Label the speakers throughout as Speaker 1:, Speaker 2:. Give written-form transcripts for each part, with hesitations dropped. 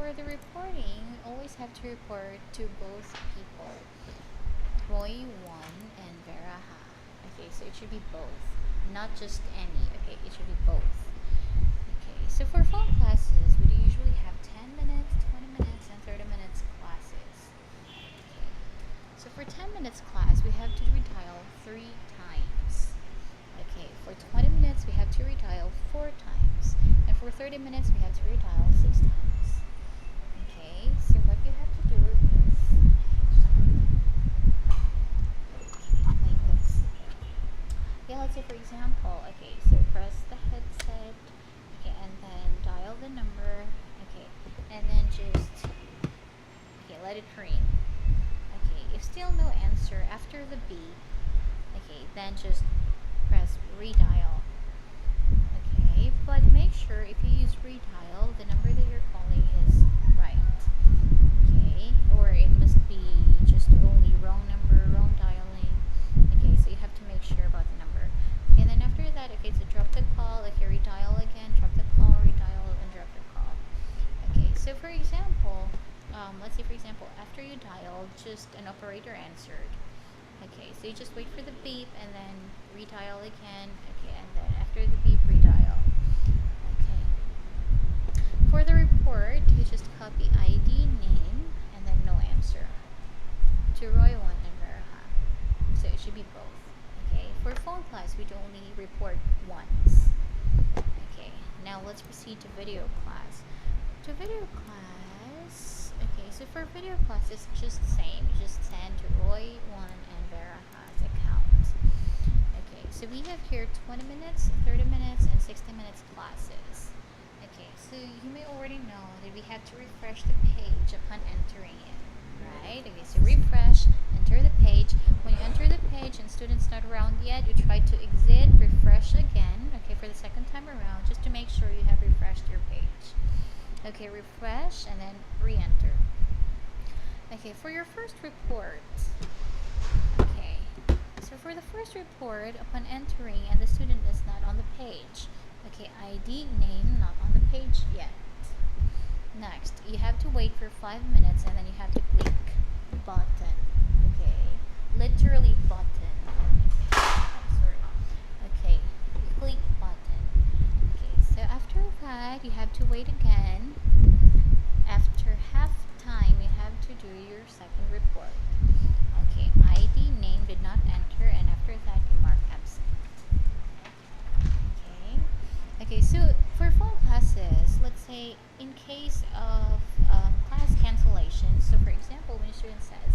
Speaker 1: for the reporting, we always have to report to both people, Roy 1 and Vera Ha. Okay, so it should be both, not just any. Okay, it should be both. Okay, so for phone classes, we usually have 10 minutes, 20 minutes, and 30 minutes classes. Okay, so for 10 minutes class, we have to redial 3 times. Okay, for 20 minutes, we have to redial 4 times. And for 30 minutes, we have to redial 6 times. Okay, so what you have to do is like this. Yeah, let's say for example, okay, so press the headset, okay, and then dial the number, okay, and then just, okay, let it ring. Okay, if still no answer after the beep, okay, then just press redial. Okay, but make sure if you use redial, the number that you're calling is right. Okay, or it must be just only wrong number, wrong dialing. Okay, so you have to make sure about the number. Okay, and then after that, okay, so drop the call. Okay, redial again, drop the call, redial, and drop the call. Okay, so for example, let's say for example, after you dialed, just an operator answered. Okay, so you just wait for the beep and then redial again. Okay, and then after the beep, redial. Okay. For the report, you just copy ID, name, and then no answer to Roy 1 and Vera Ha. So it should be both. Okay. For phone class, we do only report once. Okay. Now let's proceed to video class. To video class, okay. So for video class, it's just the same. You just send to Roy 1 and Vera Ha's account. Okay, so we have here 20 minutes, 30 minutes, and 60 minutes classes. Okay, so you may already know that we have to refresh the page upon entering it, right? Okay, so refresh, enter the page. When you enter the page and students not around yet, you try to exit, refresh again, okay, for the second time around, just to make sure you have refreshed your page. Okay, refresh and then re-enter. Okay, for your first report, okay, so for the first report, upon entering and the student is not on the page, okay, ID, name, not on the page yet. Next, you have to wait for 5 minutes and then you have to click button, okay, literally button. Sorry. Okay, click button. Okay, so after that, you have to wait again. After half time, you have to do your second report. Okay, ID, name did not enter, and after that, you mark absent. Okay. Okay, so for phone classes, let's say in case of class cancellation, so for example, when a student says,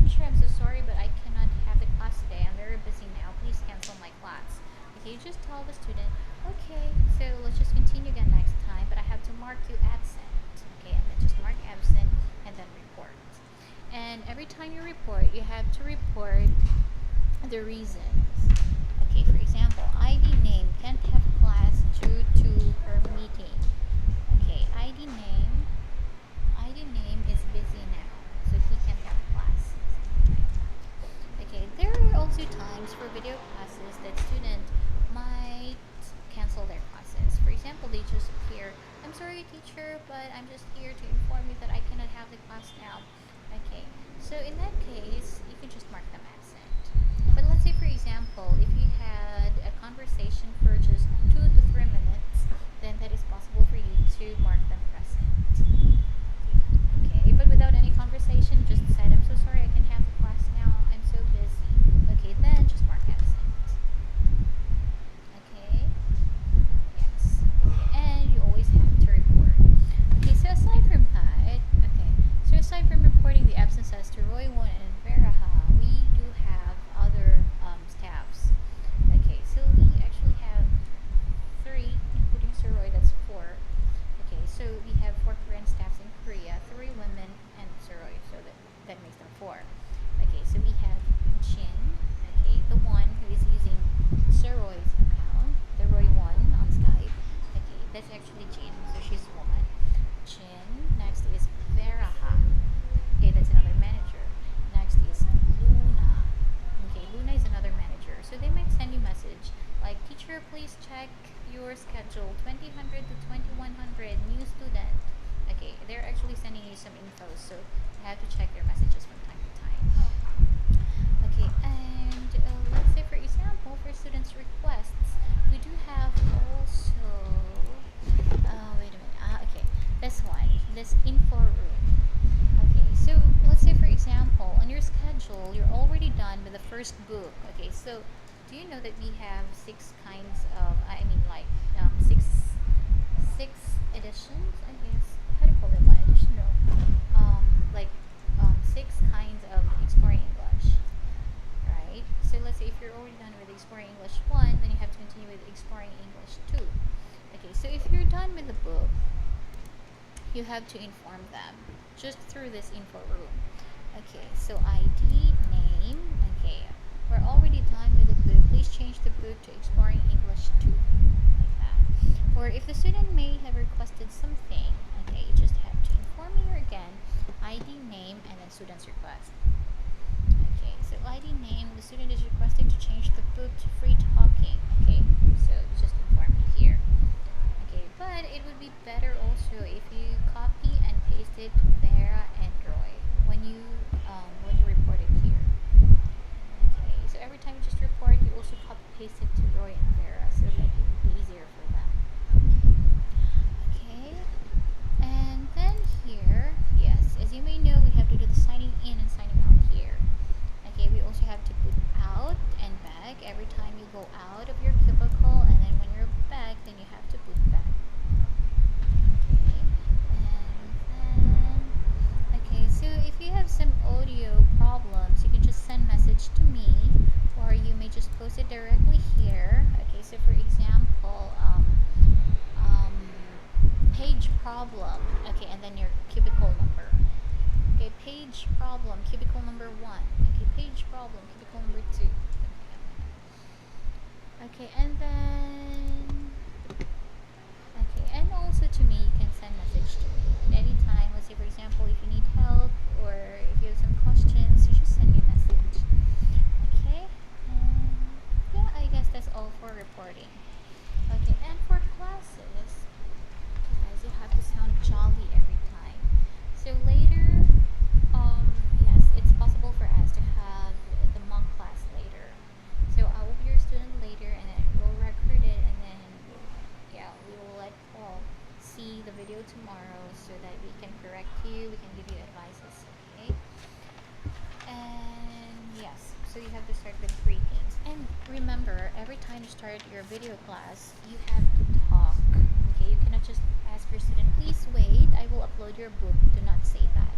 Speaker 1: "Teacher, I'm so sorry, but I cannot have the class today. I'm very busy now. Please cancel my class." Okay, you just tell the student, "Okay, so let's just continue again next time, but I have to mark you absent." Okay, and then just mark absent and then report. And every time you report, you have to report the reasons. Okay, for example, ID name can't have class due to her meeting. Okay, ID name is busy now, so he can't have class. Okay, there are also times for video classes that student might cancel their classes. For example, they just appear, "I'm sorry, teacher, but I'm just here to inform you that I cannot have the class now." Okay, so in that case, you can just mark them absent. But let's say, for example, if you had a conversation for just 2 to 3 minutes, then that is possible for you to mark them present. Okay, but without any conversation, just said, "I'm so sorry, I can't have the class now. I'm so busy." Okay, then just mark absent. Okay. Yes. And you always have to report. Okay, so aside from that, okay, so aside from reporting the absences to Roy 1 and Vera Ha, we do have other staffs. Okay, so we actually have 3, including Sir Roy, that's 4. Okay, so we have 4 Korean staffs in Korea, 3 women and Sir Roy, so that makes them 4. Okay, so we have Jin, okay, the one who is using Sir Roy's account, the Roy 1 on Skype. Okay, that's actually Jin, so she's a woman. Jin. Next is Vera Ha. Okay, that's another manager. Next is Luna. Okay, Luna is another manager. So they might send you message like, "Teacher, please check your schedule. 2000 to 2100 new student." Okay, they're actually some info, so you have to check your messages from time to time. Okay, and let's say for example, for students' requests, we do have also. Wait a minute. Okay, this one, this info room. Okay, so let's say for example, on your schedule, you're already done with the first book. Okay, so do you know that we have six kinds of, I mean, like six editions, I guess. How do you call it? One edition? No. Like six kinds of exploring English, right? So let's say if you're already done with exploring English 1, then you have to continue with exploring English 2. Okay, so if you're done with the book, you have to inform them just through this info room. Okay, so ID, name. Okay, we're already done with the book. Please change the book to exploring English 2, like that. Or if the student may have requested something, okay, you just have to inform me again, ID, name, and then student's request. Okay, so ID name, the student is requesting to change the book to free talking. Okay, so you just inform me here. Okay, but it would be better also if you copy and paste it to Vera and Roy when you report it here. Okay, so every time you just report, you also copy paste it to Roy and Vera so that it will be easier for them. Okay, and then here, yes, as you may know, we have to do the signing in and signing out here. Okay, we also have to put out and back every time you go out of your cubicle, and then when you're back, then you have to put back. Okay, and then, okay, so if you have some audio problems, you can just send message to me, or you may just post it directly here. Okay, so for example, page problem, okay, and then your cubicle number. Okay, page problem, cubicle number 1. Okay, page problem, cubicle number 2. Okay, and then, okay, and also to me, you can send message to me at any time. Let's say, for example, if you need help or if you have some questions, you just send me a message. Okay, and yeah, I guess that's all for reporting. Okay, and for classes, guys, you have to sound jolly every time. So later, yes, it's possible for us to have the mock class later. So I will be your student later, and then we'll record it, and then yeah, we will let Paul see the video tomorrow so that we can correct you, we can give you advices. Okay. And yes, so you have to start with greetings. And remember, every time you start your video class, you have to talk. Okay, you cannot just ask your student, please wait, I will upload your book. Do not say that.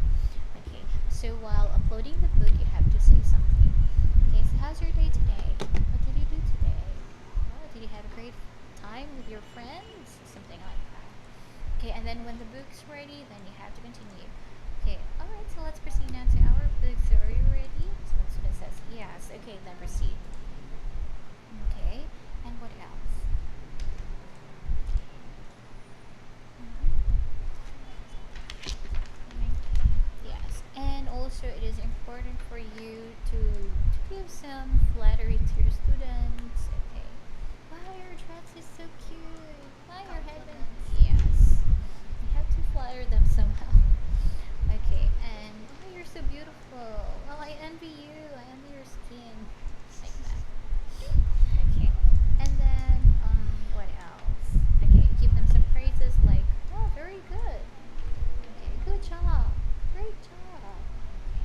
Speaker 1: Okay, so while uploading the book, you have to say something. Okay, so how's your day today? What did you do today? Oh, did you have a great time with your friends? Something like that. Okay, and then when the book's ready, then you have to continue. Okay, alright, so let's proceed now to our book. So are you ready? So the student says yes. Okay, then proceed. Okay, and what else? Yes, and also it is important for you to give some flattery to your students. Okay, wow, your dress is so cute. Wow, your headband. Yes, you have to flatter them somehow. Okay, and oh, you're so beautiful. Well, I envy you. I envy your skin. Like that. Okay, and then what else? Okay, give them some praises like, oh, very good. Okay, good job. Great job.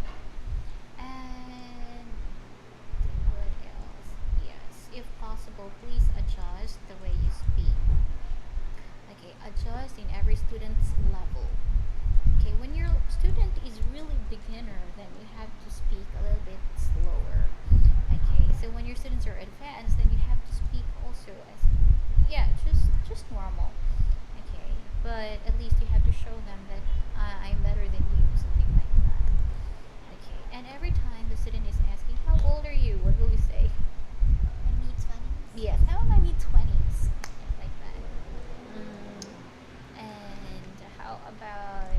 Speaker 1: Okay. And what else? Yes, if possible, please adjust the way you speak. Okay, adjust in every student's level. Okay, when your student is really beginner, then you have to speak a little bit slower. Okay, so when your students are advanced, then you have to speak also as, yeah, just normal. Okay, but at least you have to show them that I'm better than you, something like that. Okay, and every time the student is asking, how old are you? What will you say?
Speaker 2: My mid-20s.
Speaker 1: Yes, how am I mid-20s? Like that. And how about,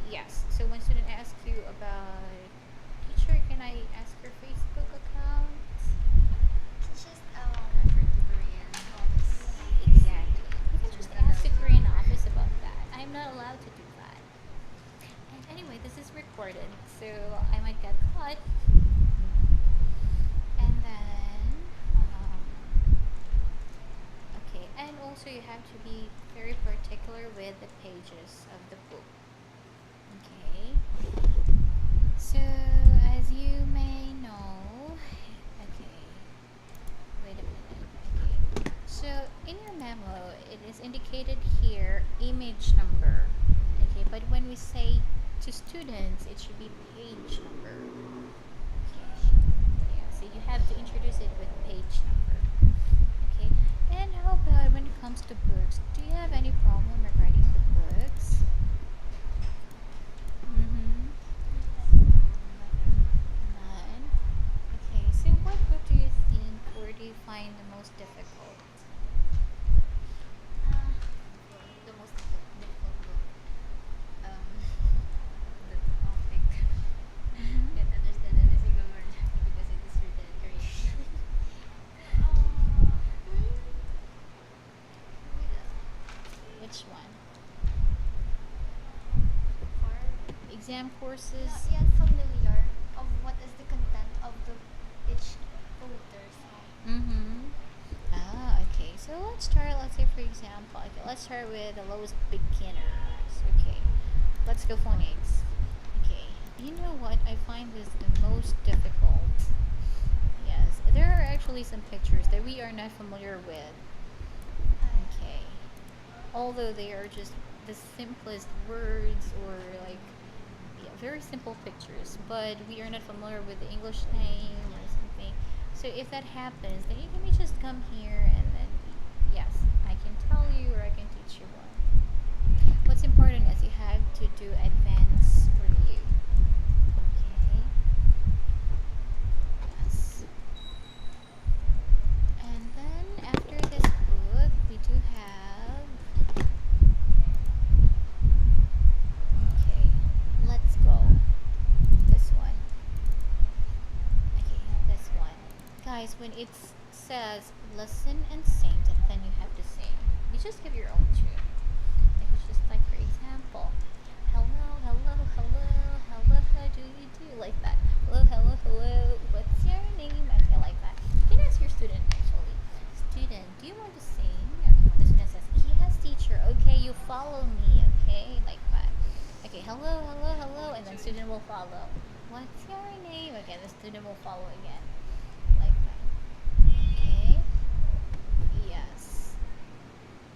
Speaker 1: yes, so when student asks you about, teacher, can I ask your Facebook account?
Speaker 2: It's just refer to Korean office.
Speaker 1: Exactly. You can just ask the Korean office about that. I'm not allowed to do that. recorded, so I might get caught. And then, okay, and also you have to be very particular with the pages of the book. Okay, so as you may know, okay, wait a minute. Okay, so in your memo, it is indicated here image number. Okay, but when we say to students, it should be page number. Okay, yeah, so you have to introduce it with page number. Okay, and how about when it comes to books? Do you have any problem regarding the books? Mm-hmm. None. Okay, so what book do you think or do you find the most difficult?
Speaker 2: The most difficult book. The topic.
Speaker 1: Mm-hmm.
Speaker 2: Can't understand every single word because it is written in Korean.
Speaker 1: Which one?
Speaker 2: Far
Speaker 1: Exam
Speaker 2: not
Speaker 1: courses?
Speaker 2: yet familiar of what is the content of the each folder. So
Speaker 1: Mm-hmm. Ah, okay. So let's start, let's say for example, okay, let's start with the lowest beginners. Okay. Let's go phonics. Okay. You know what? I find this the most difficult. Yes. There are actually some pictures that we are not familiar with. Okay. Although they are just the simplest words or like yeah, very simple pictures, but we are not familiar with the English name or something. So if that happens, then you can just come here and then yes, I can tell you or I can teach you one. What's important is you have to do advanced review. Okay. Yes. And then after this book, we do have. Okay, let's go. This one. Okay, this one. Guys, when it says listen and sing, then you have to sing. You just give your own tune. Like it's just like for example, hello, hello, hello, hello, how do you do? Like that. Hello, hello, hello. What's your name? I feel like that. You can ask your student actually. Student, do you want to sing? Okay, when the student says yes, teacher. Okay, you follow me. Okay, like that. Okay, hello, hello, hello, and then student will follow. What's your name? Okay, the student will follow again. Like that. Okay. Yes.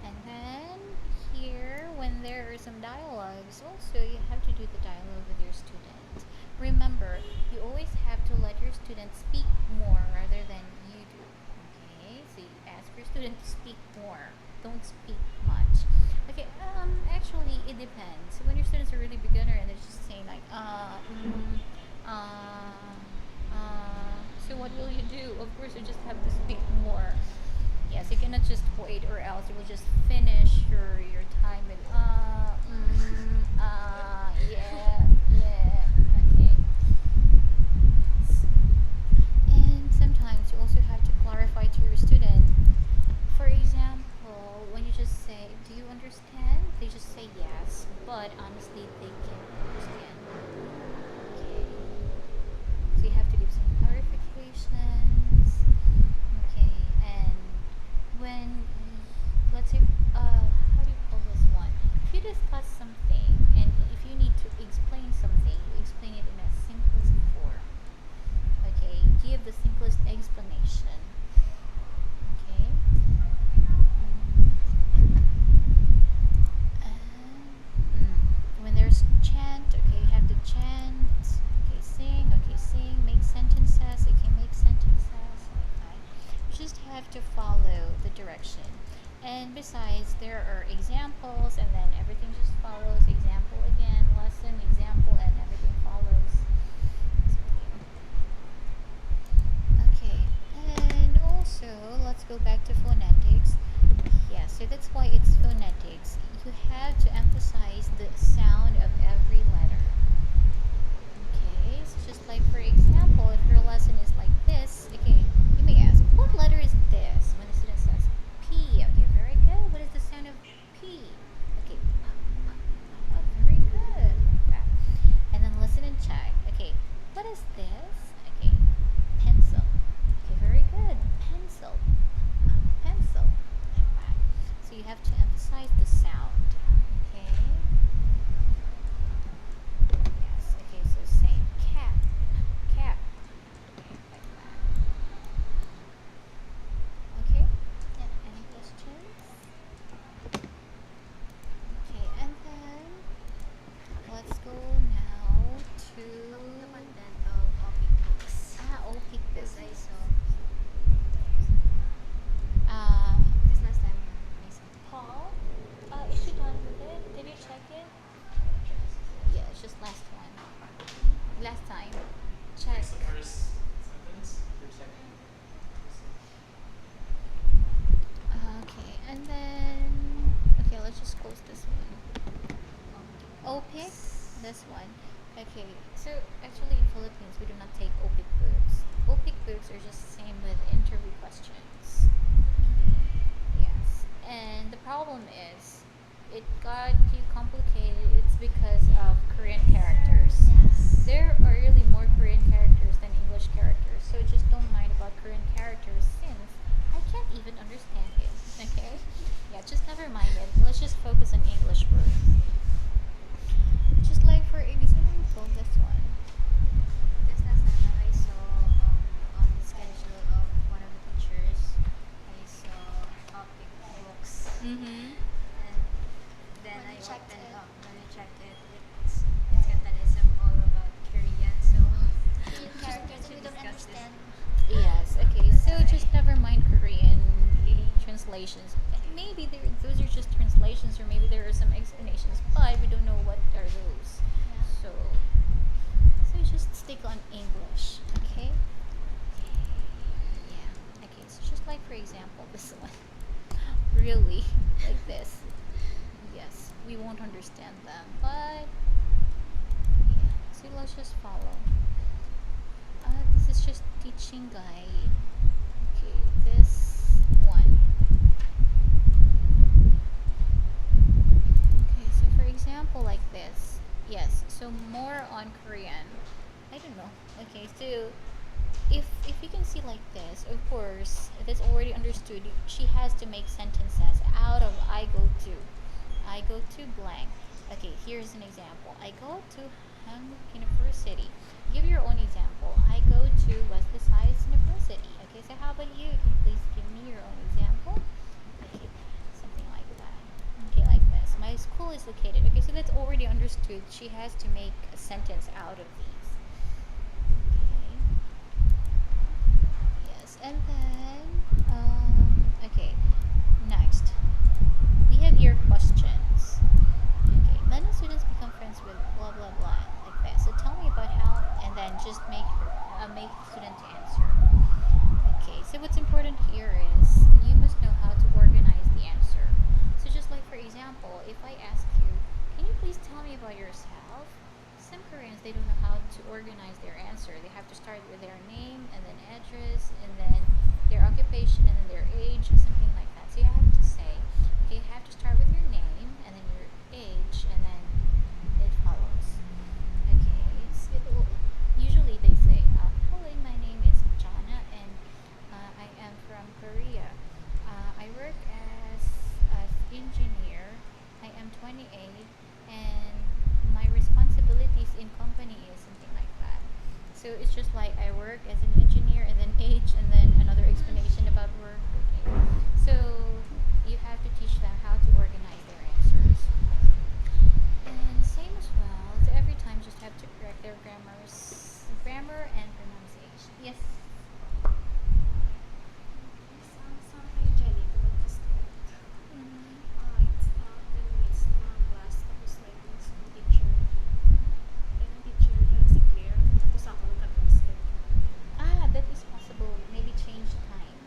Speaker 1: And then here, when there are some dialogues, also you have to do the dialogue with your student. Remember, you always have to let your student speak more rather than you do. Okay, so you ask your student to speak more. Don't speak much. Okay, actually it depends. So when your students are really beginner and they're just saying like so what will you do? Of course you just have to speak more. Yes, you cannot just wait or else you will just finish your time with yeah, yeah, okay. And sometimes you also have to clarify to your student. For example, when you just say, "Do you understand?" They just say yes, but honestly, they can't understand. Okay. So you have to give some clarifications. Okay, and when let's say, how do you call this one? If you discuss something and if you need to explain something, you explain it in a simplest form. Okay, give the simplest explanation. Okay. When there's chant, okay, you have to chant. Okay, sing. Make sentences. Okay, make sentences like that. You just have to follow the direction. And besides, there are examples, and then everything just follows. Example again, lesson, example, and everything follows. Okay, and also let's go back to phonetics. Yeah, so that's why it's phonetics. You have to emphasize the sound of every letter. Okay, so just like for example, if your lesson is like this, okay, you may ask, what letter is this? When the student says P, okay, very good. What is the sound of P? OPIC, this one. Okay, so actually in Philippines we do not take OPIC books. OPIC books are just the same with interview questions. Yes, and the problem is it got too complicated. It's because of Korean characters.
Speaker 2: Yes.
Speaker 1: There are really more Korean characters than English characters, so just don't mind about Korean characters since I can't even understand it. Okay? Yeah, just never mind it. Let's just focus on English words. Just like for example, this one.
Speaker 2: This last time I saw on the schedule of one of the teachers, I saw topic books,
Speaker 1: Mm-hmm.
Speaker 2: and then
Speaker 3: When
Speaker 2: I
Speaker 3: you checked
Speaker 2: opened
Speaker 3: it.
Speaker 2: up. When I checked it, it's Cantonism all about Korean. So
Speaker 3: Korean characters
Speaker 2: should
Speaker 3: we don't
Speaker 2: discuss this.
Speaker 3: understand.
Speaker 1: Yes, okay,
Speaker 2: That's
Speaker 1: so
Speaker 2: why.
Speaker 1: just never mind Korean translations. Maybe those are just translations, or maybe there are some explanations, but we don't know what are those.
Speaker 3: Yeah.
Speaker 1: So just stick on English, okay? Yeah, okay, so just like for example, this one. Really, like this. Yes, we won't understand them, but yeah, so let's just follow. This is just teaching guide. Okay, this one. Okay, so for example, like this. Yes, so more on Korean. I don't know. Okay, so if you can see like this, of course, that's already understood. She has to make sentences out of I go to. I go to blank. Okay, here's an example. I go to Hankook University. Give your own example. I go to Wesley Science University. Okay, so how about you? Can you please give me your own example? Okay, something like that. Okay, like this. My school is located. Okay, so that's already understood. She has to make a sentence out of these. Okay. Yes, and then okay. Next, we have your questions. Okay, many students become friends with blah blah blah like this. So tell me about how, and then just make the student answer. Okay, so what's important here is you must know how to organize the answer. So just like for example, if I ask you, can you please tell me about yourself? Some Koreans they don't know how to organize their answer. They have to start with their name and then address and then their occupation and then their age, something like that. So you have to say, okay, you have to start with your name and then your age and then it follows. Okay, so usually they say, hello, my name is Jana and I am from Korea. I work as an engineer. I am 28 and my responsibilities in company is something like that. So it's just like I work as an engineer and then age and then another explanation about work. Okay. So you have to teach them how to organize their answers. And same as well. So every time just have to correct their grammar and pronunciation. Yes.
Speaker 4: Some hygienic about the student. It's 10 minutes na mga class, tapos like next yung teacher. Then ang teacher na si Claire, tapos ako nag-advance
Speaker 1: Ah, that is possible. Maybe change time.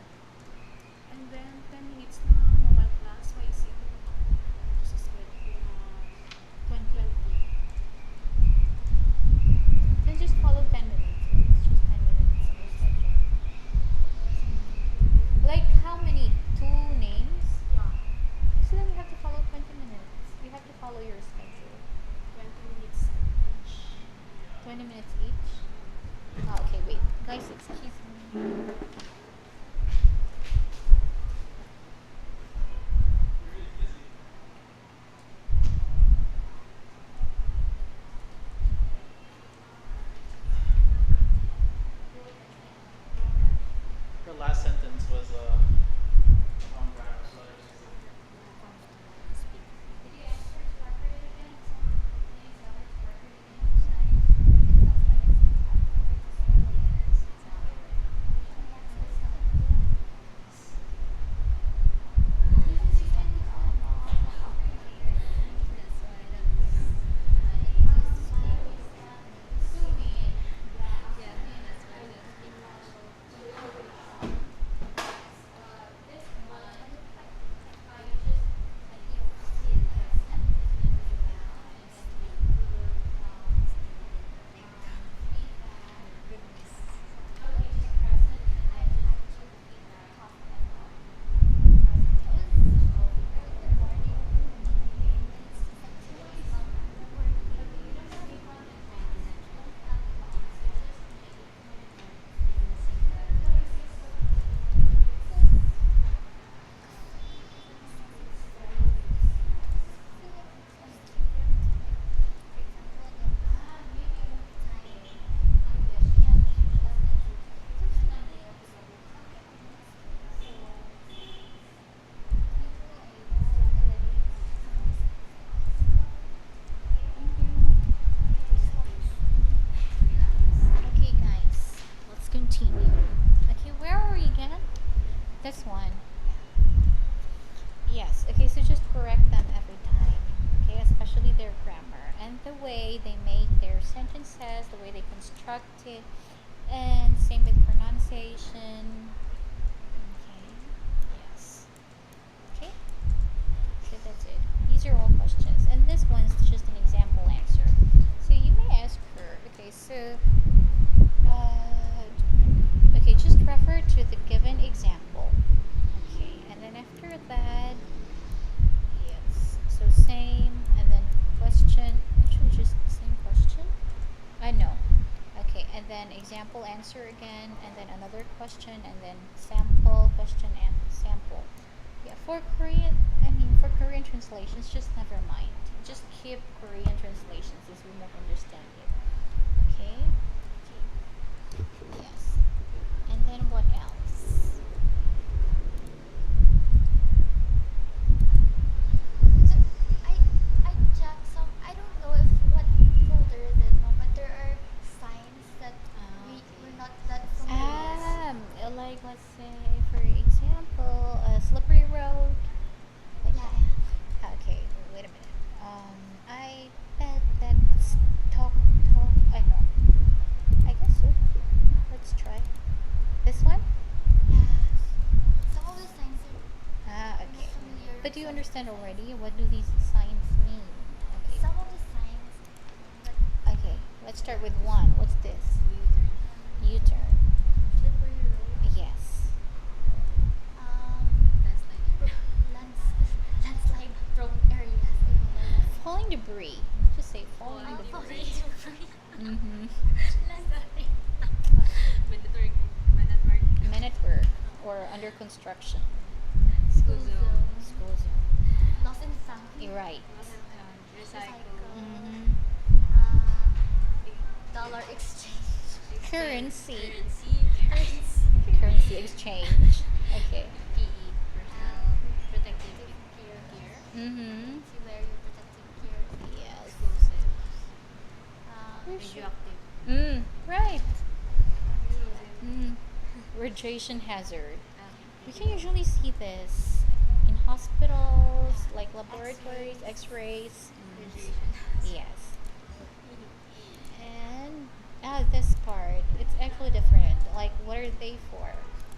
Speaker 1: way they make their sentences, the way they construct it, and same with pronunciation. Okay. Yes. Okay. So that's it. These are all questions, and this one's just an example answer. So you may ask her. Okay. So. Okay, just refer to the given example. Okay, and then after that, yes, so same, and then question, actually just the same question. I know. Okay, and then example answer again, and then another question, and then sample question and sample. Yeah, for Korean translations, just never mind. Just keep Korean translations as we won't understand it. Okay. Yes. And then what else?
Speaker 3: So I checked some. I don't know if what folder is it, no, but there are signs that we're not that familiar with.
Speaker 1: Like let's say, for example, a slippery road. Like
Speaker 3: Yeah,
Speaker 1: that. Okay, wait a minute. I bet that's talk. I know. I guess so. Let's try. This one?
Speaker 3: yeah. Some of the signs are
Speaker 1: Okay.
Speaker 3: familiar.
Speaker 1: But do you
Speaker 3: some-
Speaker 1: understand already? What do these signs mean? Okay.
Speaker 3: Some of the signs, but
Speaker 1: Okay, let's start with one. What's this?
Speaker 2: So you turn.
Speaker 1: U-turn.
Speaker 3: slippery road.
Speaker 1: Yes.
Speaker 2: Landslide.
Speaker 3: Landslide prone areas.
Speaker 1: Falling debris. Just say falling
Speaker 2: Falling
Speaker 1: debris.
Speaker 2: debris.
Speaker 1: Mm-hmm.
Speaker 2: Men at work.
Speaker 1: Men at work or under construction.
Speaker 2: School
Speaker 3: School
Speaker 2: zone.
Speaker 3: zone.
Speaker 1: School zone.
Speaker 3: Lost and found.
Speaker 1: You're right.
Speaker 2: Recycle.
Speaker 1: Mm-hmm.
Speaker 3: Dollar exchange.
Speaker 1: Currency.
Speaker 2: Currency.
Speaker 1: Currency exchange. Okay.
Speaker 2: PE. Personal protective gear.
Speaker 1: Mm-hmm.
Speaker 3: If you wear your protective gear.
Speaker 1: Yes.
Speaker 2: Explosive.
Speaker 1: Mm,
Speaker 2: Radioactive.
Speaker 1: right. Mm. Radiation hazard. We can usually see this in hospitals, like laboratories, X-rays.
Speaker 2: Radiation.
Speaker 1: Yes. And this part, it's actually different. Like, what are they for?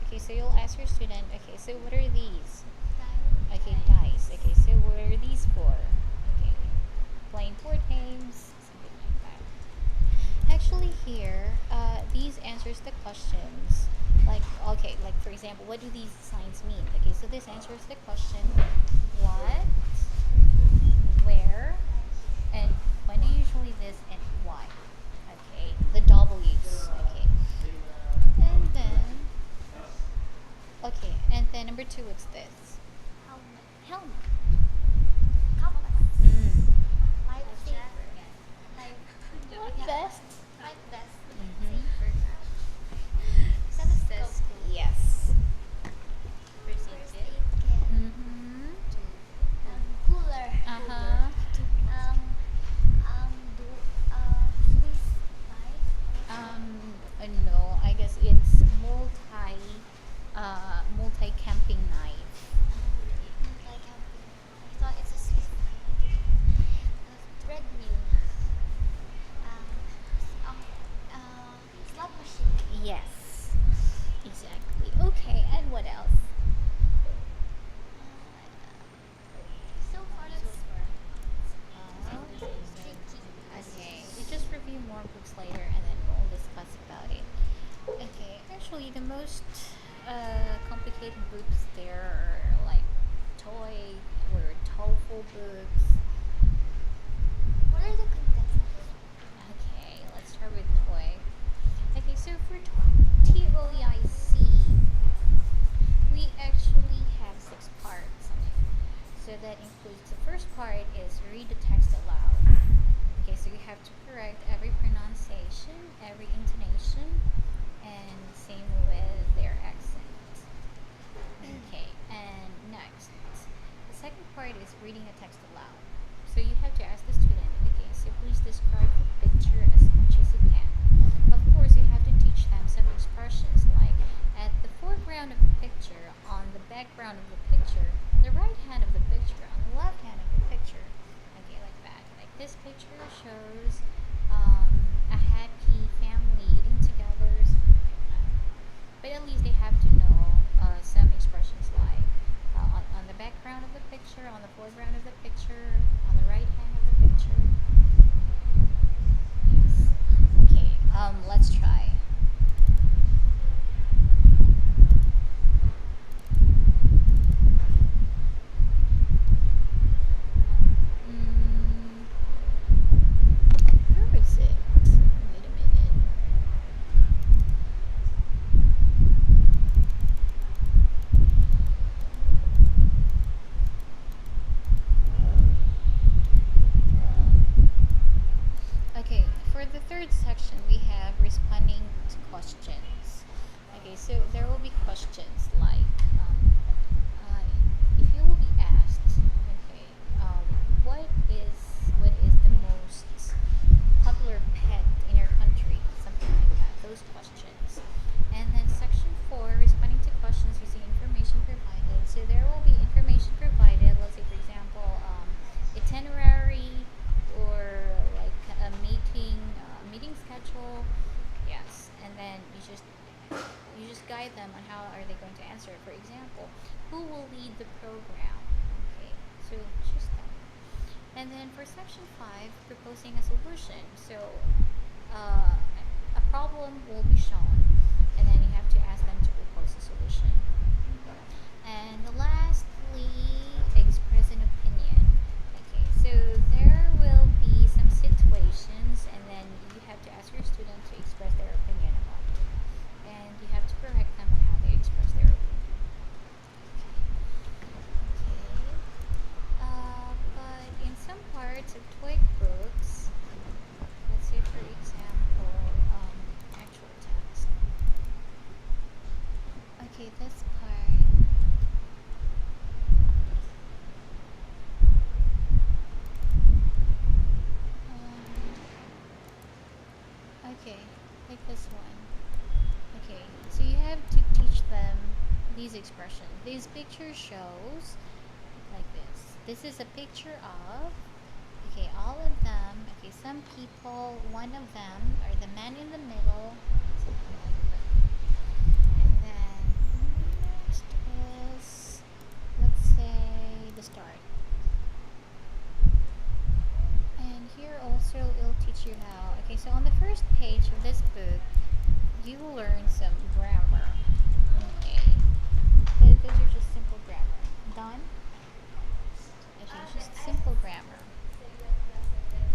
Speaker 1: Okay, so you'll ask your student, okay, so what are these? Okay, dice. Okay, so what are these for? Okay, playing board games, something like that. Actually, here, these answers the questions. Like, okay, like for example, what do these signs mean? Okay, so this answers the question: what, where, and when do you usually this and why? Okay, the W's. Okay, and then number two, what's this? Helmet.
Speaker 3: Compass.
Speaker 1: Mm.
Speaker 3: Life saver.
Speaker 1: What vest?
Speaker 3: Life vest.
Speaker 1: Mhm.
Speaker 3: Stethoscope.
Speaker 1: Yes.
Speaker 2: First
Speaker 3: First
Speaker 2: aid
Speaker 3: aid
Speaker 2: kit.
Speaker 3: kit.
Speaker 1: Mm-hmm.
Speaker 3: Cooler.
Speaker 1: Uh-huh.
Speaker 3: Swiss knife.
Speaker 1: No, I guess it's multi-camping knife.
Speaker 3: Like I thought it's a Swiss knife. Treadmill. Slot machine.
Speaker 1: Yes, exactly. Okay, and what else?
Speaker 3: So far, that's tricky.
Speaker 1: Okay, we just review more books later and then we'll discuss about it. Okay, actually, the most complicated books there are like toy or TOEFL books.
Speaker 3: What are the contents of it?
Speaker 1: Okay, let's start with toy. Okay, so for TOEIC, we actually have 6 parts on it. So that includes the first part is read the text aloud. Okay, so you have to correct every pronunciation, every intonation, and same with their accent. Okay, and next, the second part is reading the text aloud. third section, we have responding to questions. Okay, so there will be questions like, uh, if you will be asked, okay, what is the most popular pet in your country, something like that. Those questions. And then section 4, responding to questions using information provided. So there will be information provided. Let's say, for example, itinerary or like a meeting schedule. Yes, and then you just guide them on how are they going to answer. For example, who will lead the program? Okay, so choose them. And then for section 5, proposing a solution. So a problem will be shown, and then you have to ask them to propose a solution. And lastly, express an opinion. Okay, so there will be some situations, and then you have to ask your student to express their opinion about it. And you have to correct them on how they express their opinion. Okay. But in some parts of TOEIC books, let's say for example, actual text. Okay, this part. Okay, like this one. Okay, so you have to teach them these expressions. This picture shows like this. This is a picture of, okay, all of them. Okay, some people, one of them, or the man in the middle, something like that. And then next is, let's say, the start. And here also it'll teach you how. Okay, so on the first page of this book, you will learn some grammar. Okay, but those are just simple grammar. Done? Okay, just simple grammar.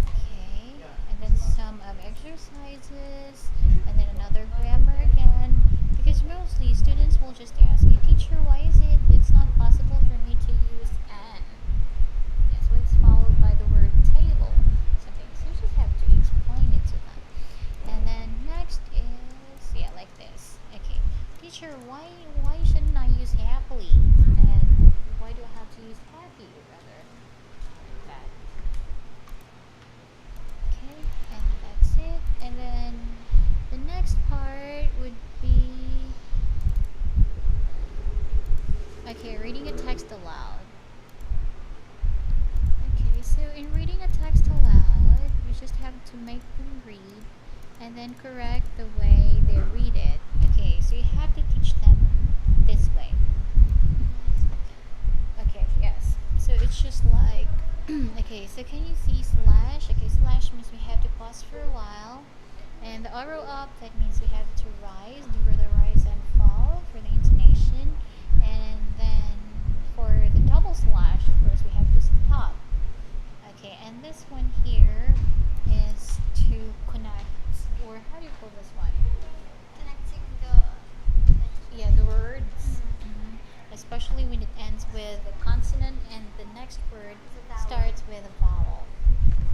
Speaker 1: Okay, and then some of exercises, and then another grammar again. Because mostly students will just ask, hey teacher, why is it's not possible for me to use an? Yes, when it's followed by the word table. Something. So you just have to explain it to them. And then next is, yeah, like this. Okay, teacher, why shouldn't I use happily? And why do I have to use happy rather than that? Okay, and that's it. And then the next part would be, okay, reading a text aloud. Okay, so in reading a text aloud, you just have to make them read and then correct the way they read it. Okay, so you have to teach them this way. Okay, yes. So it's just like, okay, so can you see slash? Okay, slash means we have to pause for a while. And the arrow up, that means we have to rise, do the rise and fall for the intonation. And then for the double slash, of course, we have to stop. Okay, and this one here is to connect, or how do you call this one?
Speaker 3: Connecting the
Speaker 1: Yeah, the words. Especially when it ends with a consonant and the next word starts with a vowel.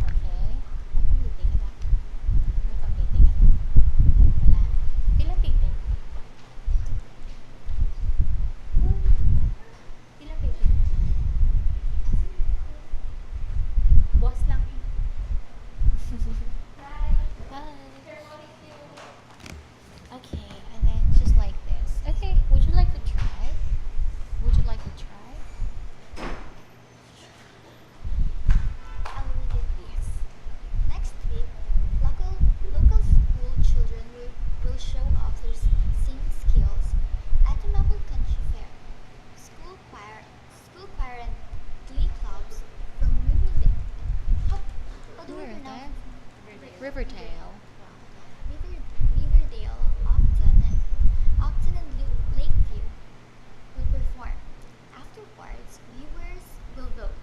Speaker 1: Okay? Napambiting ka na? Napambiting ka na? Wala. Pilapitin. Pilapitin. Boss lang. Bye. Okay, and then just like this. Okay, would you like to try? Would you like to try?
Speaker 3: I'll read it. Yes. Next week, local school children will show off their singing skills at the Noble Country Fair. School choir and glee clubs from Riverdale. How do we
Speaker 1: Where is
Speaker 3: pronounce
Speaker 1: that? Riverdale.
Speaker 3: Riverdale, Upton and Lakeview will perform. Afterwards, viewers will vote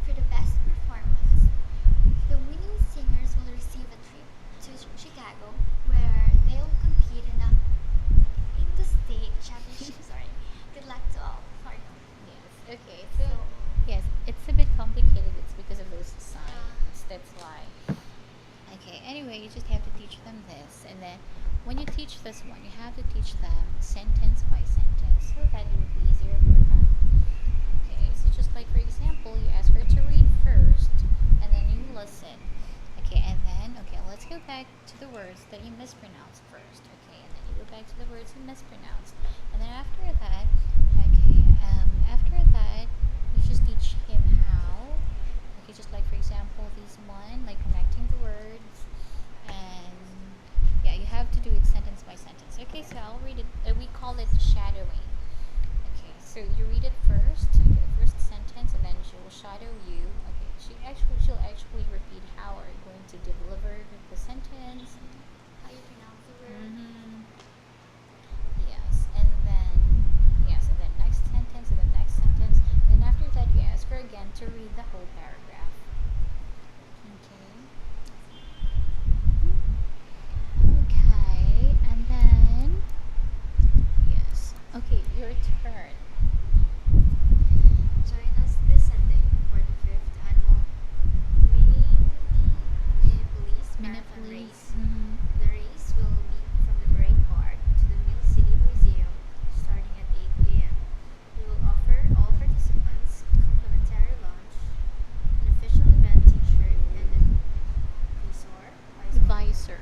Speaker 3: for the best performance. The winning singers will receive a trip to Chicago, where they'll compete in the state championship. Sorry, good luck to all. Sorry.
Speaker 1: Yes. Okay. So yes, it's a bit complicated. It's because of those signs. That's why. Okay. Anyway, you just have to teach teach them this, and then when you teach this one, you have to teach them sentence by sentence so that it will be easier for them. Okay, so just like for example, you ask her to read first, and then you listen. Okay, and then let's go back to the words that you mispronounced first. Okay, and then you go back to the words you mispronounced, and then after that, you just teach him how. Okay, just like for example, this one, like connecting the words, and yeah, you have to do it sentence by sentence. Okay, so I'll read it. We call it shadowing. Okay, so you read it first. Okay, the first sentence, and then she will shadow you. Okay, she'll actually repeat how are you going to deliver the sentence.
Speaker 3: How you pronounce the word.
Speaker 1: Mm-hmm. And then next sentence, and the next sentence, and then after that, you ask her again to read the whole paragraph. Okay, and then okay, your turn.
Speaker 2: Join us this Sunday for the 5th annual Minneapolis Marathon Race.
Speaker 1: Mm-hmm.
Speaker 2: The race will be from the Parade Park to the Mill City Museum starting at 8 a.m. We will offer all participants complimentary lunch, an official event t-shirt, and a
Speaker 1: Visor.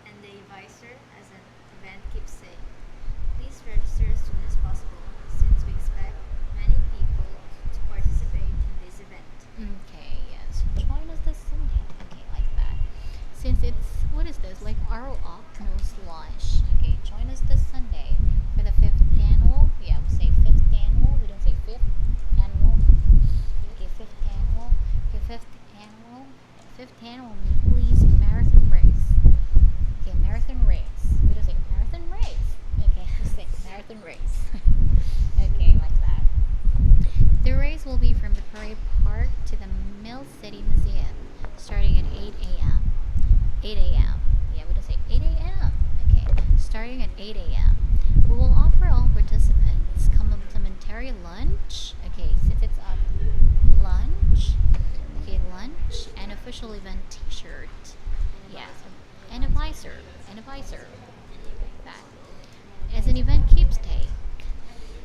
Speaker 2: and a visor as an event keepsake. Please register as soon as possible since we expect many people to participate in this event.
Speaker 1: Okay, yes. Join us this Sunday. Okay, like that. Since it's, what is this? Like our utmost lunch. Okay, join us this Sunday for the 5th annual. Yeah, we say 5th annual. We don't say 5th annual. Okay, 5th annual. Okay, 5th annual. 5th annual Please Marathon Race. Okay, marathon race. We don't say marathon race. Okay, we say marathon race. Okay, like that. The race will be from the Parade Park to the Mill City Museum, starting at 8 a.m. 8 a.m. Yeah, we don't say 8 a.m. Okay, starting at 8 a.m. We will offer all participants complimentary lunch. Okay, since it's lunch. Okay, lunch and official event T-shirt. Yeah, and a visor. Like that. As an event keepsake.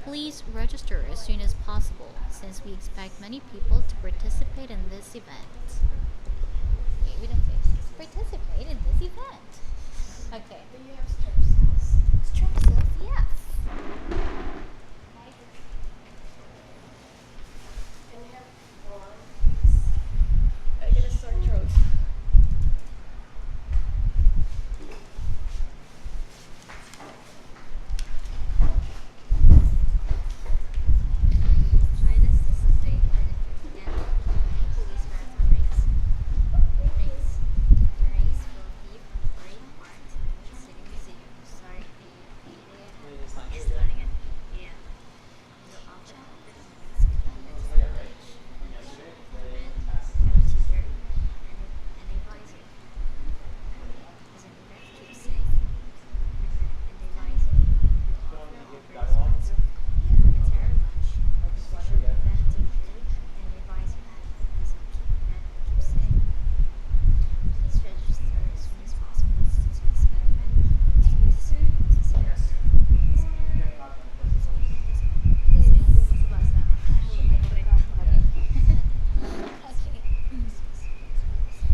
Speaker 1: Please register as soon as possible since we expect many people to participate in this event. Okay, we don't say participate in this event. Okay.
Speaker 4: Do you have strepsils?
Speaker 1: Strepsils, yes.
Speaker 4: Can you have more, please? I get a sore throat.
Speaker 2: Join us this Sunday for the 5th annual Minneapolis Marathon Race. The race will be from the Parade Park to the Mill City Museum starting at 8 a.m. Starting at 8 a.m. We will offer all participants complimentary lunch, an official event, a t-shirt, and a visor as an event keepsake. And a visor. We will offer all participants complimentary lunch, an official event t-shirt, and a visor as an event keepsake. Please register as soon as possible since we expect many people to participate in this event.
Speaker 1: Okay.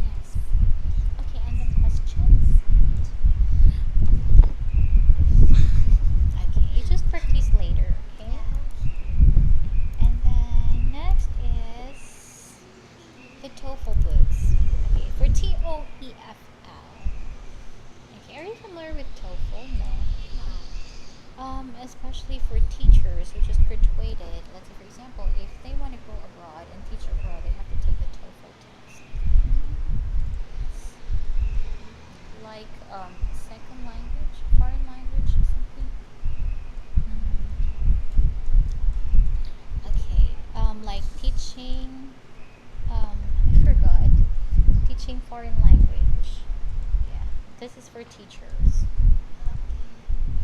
Speaker 1: Yes. Okay, and then questions? Okay, you just practice later, okay? And then next is the TOEFL books. Okay, for TOEFL. Okay, are you familiar with TOEFL? No. Especially for teachers who just graduated. Let's say, for example, if they want to go abroad and teach abroad, they have to take the TOEFL test. Like second language, foreign language, or something. Okay. Like teaching. I forgot. Teaching foreign language. Yeah. This is for teachers.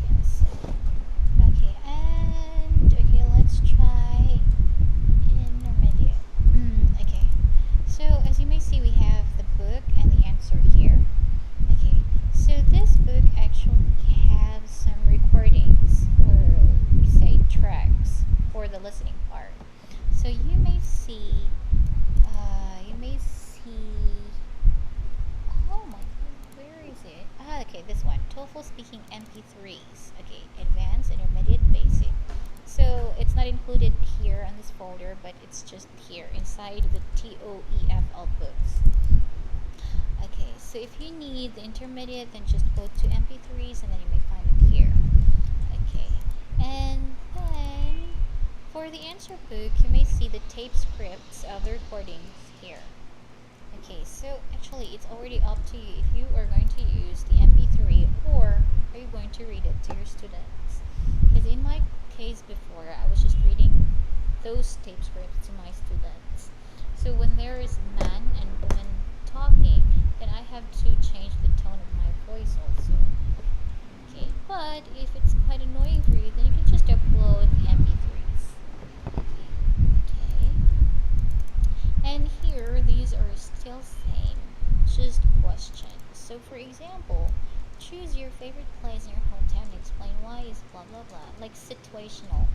Speaker 1: Yes. Okay, and let's try intermediate. Okay. So as you may see, we So you may see, oh my god, where is it? Okay, this one. TOEFL speaking MP3s. Okay, advanced, intermediate, basic. So it's not included here on this folder, but it's just here inside the TOEFL books. Okay, so if you need the intermediate, then just go to MP3s and then you may find it here. Okay, and then for the answer book, you may see the tape scripts of the recordings here. Okay, so actually it's already up to you if you are going to use the MP3 or are you going to read it to your students. Because in my case before, I was just reading those tape scripts to my students. So when there is man and woman talking, then I have to change the tone of my voice also. Okay, but if it's quite annoying for you, then you can just upload the MP3s. Okay. And here, these are still same, just questions. So for example, choose your favorite place in your hometown and explain why is blah blah blah, like situational.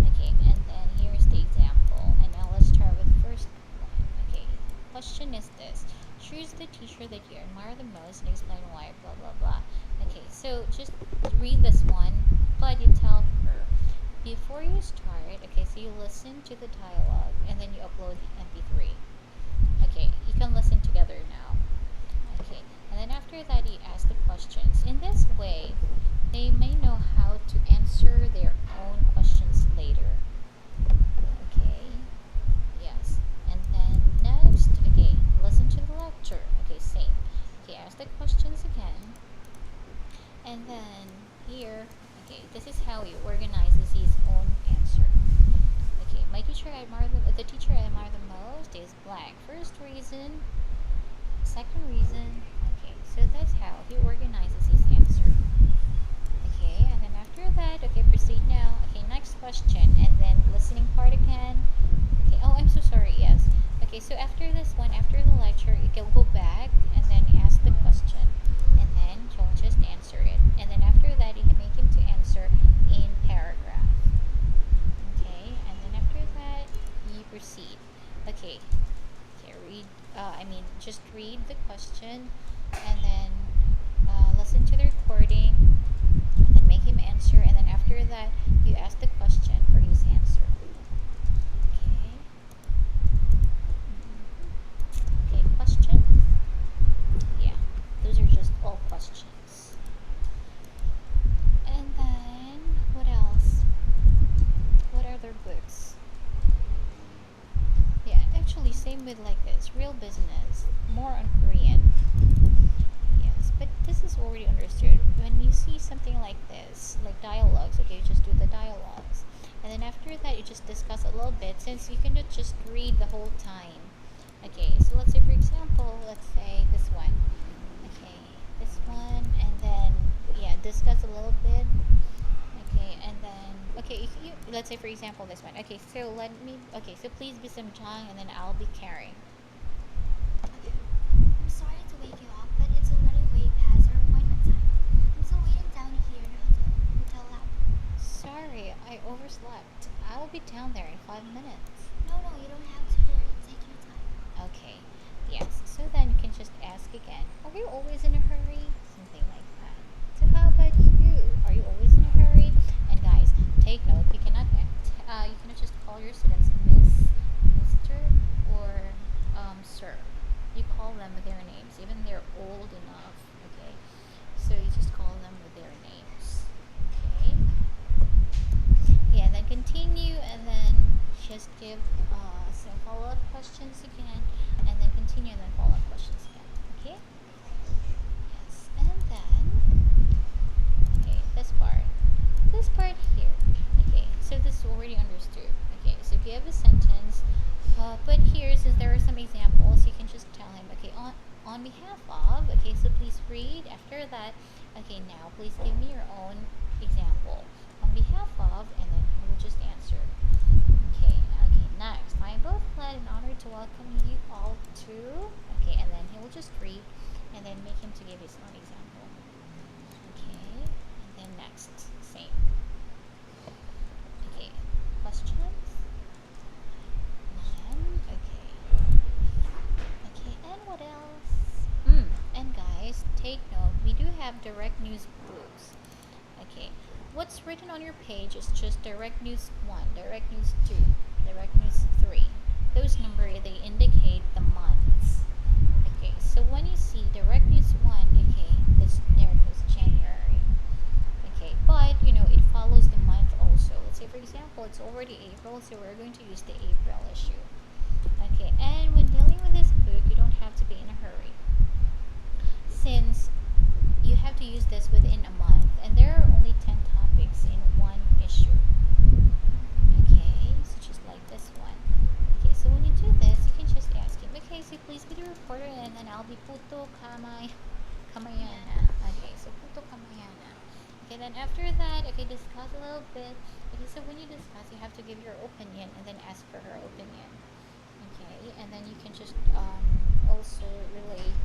Speaker 1: Okay, and then here's the example. And now let's start with the first one. Okay, question is this. Choose the teacher that you admire the most and explain why, blah blah blah. Okay, so just read this one, but you tell her before you start. Okay, so you listen to the dialogue and then you upload the MP3. Okay, you can listen together now. Okay, and then after that you ask the questions. In this way, they may know how to answer their own questions later. Okay, yes. And then next, okay, listen to the lecture. Okay, same. Okay, ask the questions again. And then here, okay, this is how he organizes his own answer. Okay, the teacher I admire the most is blank. First reason, second reason. Okay, so that's how he organizes his answer. Okay, and then after that, okay, proceed now. Okay, next question, and then listening part again. Okay, oh, I'm so sorry, yes. Okay, so after this one, after the lecture, you can go back and then ask the question, and then he'll just answer it. And then after that, you can make him to answer in paragraph. Okay, and then after that, you proceed. Okay, just read the question, and then listen to the recording, and make him answer, and then after that, you ask the question for his answer. Okay. Okay, question? Yeah, those are just all questions. And then, what else? What other books? Yeah, actually, same with like this. Real Business, more on Korean. Yes, but this is already understood. When you see something like this, like dialogues, okay, you just do the dialogues. And then after that, you just discuss a little bit since you cannot just read the whole time. Okay, so let's say, for example, let's say this one. Okay, this one, and then, yeah, discuss a little bit. Okay, and then, okay, if you, let's say, for example, this one. Okay, so please be some Jang, and then I'll be carrying.
Speaker 3: I'm sorry to wake you up, but it's already way past our appointment time. I'm still waiting down here in the hotel lab.
Speaker 1: Sorry, I overslept. I'll be down there in 5 minutes.
Speaker 3: No, you don't have to hurry. Take your time.
Speaker 1: Okay, yes. So then you can just ask again. Are you always in a hurry? Something like that. So how about you? Are you always in a hurry? And guys, take note. You cannot just call your students Miss, Mr, or Sir. You call them with their names, even they're old enough. Okay, so you just call them with their names. Okay. Yeah, and then continue, and then just give some follow-up questions again, and then continue, and then follow-up questions again. Okay. Yes, and then okay, this part here. Okay, so this is already understood. Okay, so if you have a sentence, but here, since there are some examples, you can just tell him, okay, on behalf of, okay, so please read. After that, okay, now please give me your own example. On behalf of, and then he will just answer. Okay, next. I am both glad and honored to welcome you all to, okay, and then he will just read, and then make him to give his own example. Okay, and then next, same. Okay, questions? direct news books. Okay, what's written on your page is just direct news 1, direct news 2, direct news 3. Those numbers, they indicate the months. Okay, so when you see direct news 1, okay, that's direct news January. Okay, but it follows the month also. Let's say for example, it's already April, so we're going to use the April issue. Okay, and when dealing with this book, you don't have to be in a hurry, since you have to use this within a month, and there are only 10 topics in one issue. Okay, so just like this one. Okay, so when you do this, you can just ask him, okay, so please be the reporter, and then I'll be Puto Kamayana. Okay, so Puto Kamayana. Okay, then after that, okay, discuss a little bit. Okay, so when you discuss, you have to give your opinion and then ask for her opinion. Okay, and then you can just also relate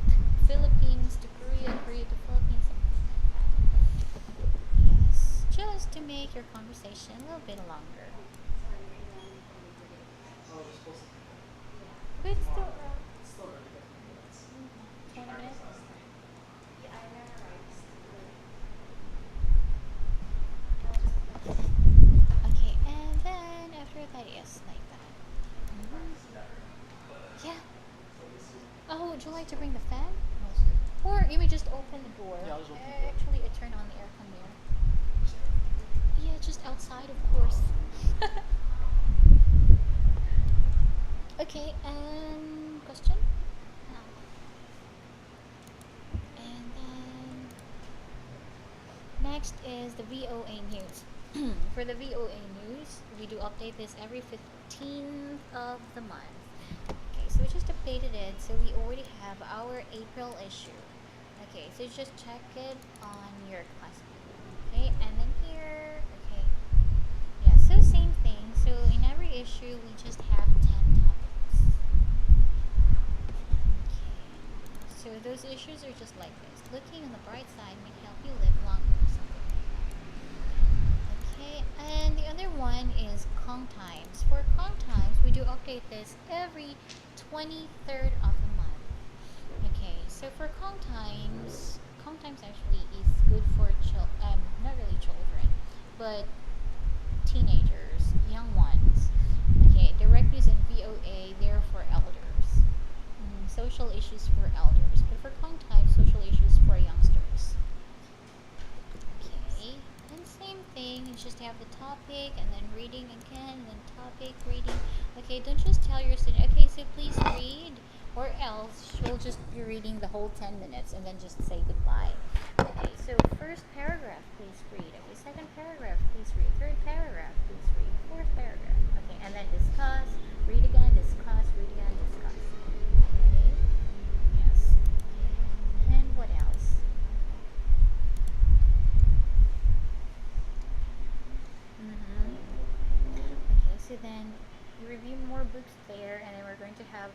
Speaker 1: Philippines to Korea, Korea to Philippines, something like that. Yes, just to make your conversation a little bit longer. But it's still 20 minutes. Okay, and then after that, yes, like that. Yeah. Oh, would you like to bring the fan? Or you may just open the door.
Speaker 5: Yeah, I'll just open the door.
Speaker 1: Actually, I turn on the aircon there. Yeah, just outside, of course. Okay, question?
Speaker 3: No.
Speaker 1: And then next is the VOA news. For the VOA news, we do update this every 15th of the month. Okay, so we just updated it, so we already have our April issue. Okay, so just check it on your classbook. Okay, and then here, okay, yeah, so same thing. So in every issue, we just have 10 topics. Okay, so those issues are just like this. Looking on the bright side may help you live longer, something like that. Okay, and the other one is Kong Times. For Kong Times, we do update this every 23rd of the month. Okay, so for Kong Times actually is good for not really children, but teenagers, young ones. Okay, direct news and VOA, they're for elders. Social issues for elders, but for Kong Times, social issues for youngsters. Okay, and same thing, you just have the topic and then reading again, and then topic, reading. Okay, don't just tell your student, okay, so please read, or else she'll just be reading the whole 10 minutes and then just say goodbye. Okay, so first paragraph, please read. Okay, second paragraph, please read. Third paragraph, please read. Fourth paragraph. Okay, and then discuss, read again, discuss, read again, discuss. Okay, yes. And what else? Okay, so then you review more books there, and then we're going to have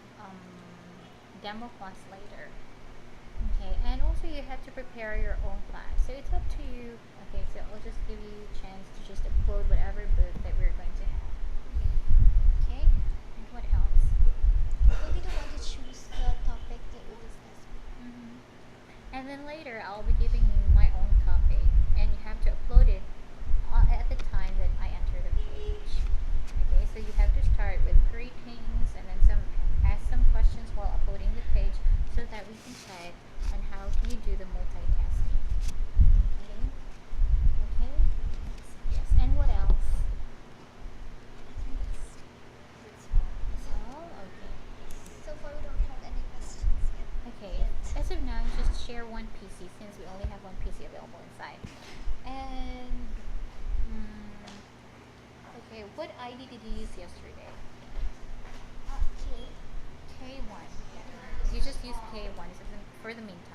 Speaker 1: demo class later. Okay, and also you have to prepare your own class, so it's up to you. Okay, so I'll just give you a chance to just upload whatever book that we're going to have. Okay, and what else?
Speaker 3: We'll be the one to choose the topic that we discuss.
Speaker 1: And then later I'll be giving you my own topic, and you have to upload it at the time that I enter the page. Okay, so you have to start with greetings and then ask some questions while uploading the page, so that we can check on how you do the multitasking. Okay? Okay? Yes, and what else?
Speaker 3: That's
Speaker 1: Oh, okay.
Speaker 3: so far we don't have any questions yet.
Speaker 1: Okay, as of now, just share one PC, since we only have one PC available inside. And, okay, what ID did you use yesterday?
Speaker 3: Okay.
Speaker 1: K1. You just use K1 for the meantime.